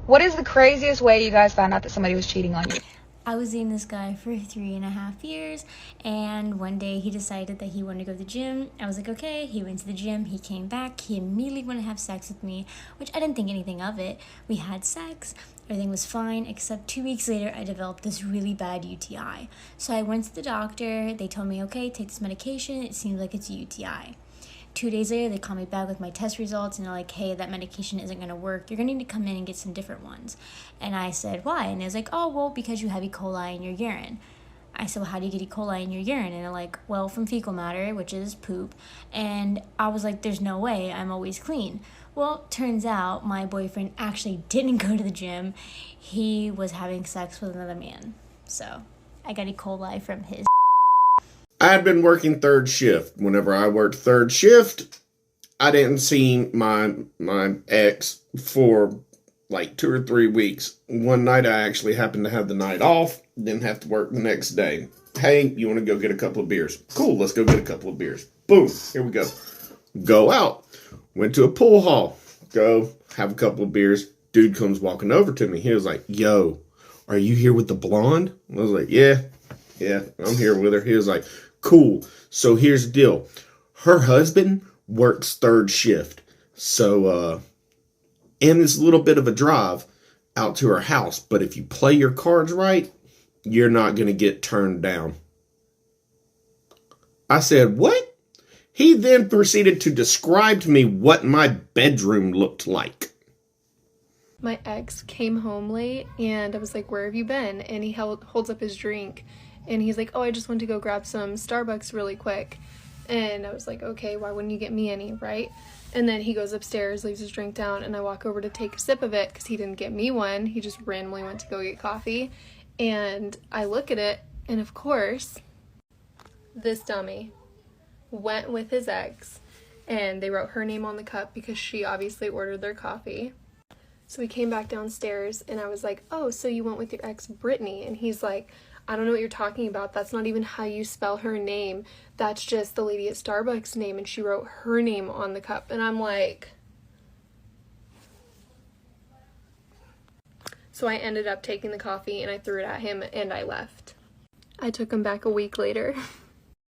What is the craziest way you guys found out that somebody was cheating on you? I was dating this guy for 3.5 years, and one day he decided that he wanted to go to the gym. I was like, okay. He went to the gym, he came back, he immediately wanted to have sex with me, which I didn't think anything of it. We had sex, everything was fine, except 2 weeks later I developed this really bad UTI. So I went to the doctor, they told me, okay, take this medication, it seems like it's a UTI. 2 days later, they called me back with my test results, and they're like, hey, that medication isn't going to work. You're going to need to come in and get some different ones. And I said, why? And it was like, oh, well, because you have E. coli in your urine. I said, well, how do you get E. coli in your urine? And they're like, well, from fecal matter, which is poop. And I was like, there's no way. I'm always clean. Well, turns out my boyfriend actually didn't go to the gym. He was having sex with another man. So I got E. coli from his. I had been working third shift. Whenever I worked third shift, I didn't see my ex for like 2 or 3 weeks. One night I actually happened to have the night off, didn't have to work the next day. Hey, you want to go get a couple of beers? Cool, let's go get a couple of beers. Boom, here we go. Go out. Went to a pool hall. Go have a couple of beers. Dude comes walking over to me. He was like, yo, are you here with the blonde? I was like, yeah, I'm here with her. He was like, cool. So here's the deal. Her husband works third shift. So, and it's a little bit of a drive out to her house. But if you play your cards right, you're not going to get turned down. I said, what? He then proceeded to describe to me what my bedroom looked like. My ex came home late and I was like, where have you been? And he holds up his drink and he's like, oh, I just went to go grab some Starbucks really quick. And I was like, okay, why wouldn't you get me any, right? And then he goes upstairs, leaves his drink down, and I walk over to take a sip of it because he didn't get me one. He just randomly went to go get coffee. And I look at it, and of course, this dummy went with his ex, and they wrote her name on the cup because she obviously ordered their coffee. So we came back downstairs, and I was like, oh, so you went with your ex, Brittany? And he's like, I don't know what you're talking about. That's not even how you spell her name. That's just the lady at Starbucks' name, and she wrote her name on the cup. And I'm like... So I ended up taking the coffee, and I threw it at him, and I left. I took him back a week later.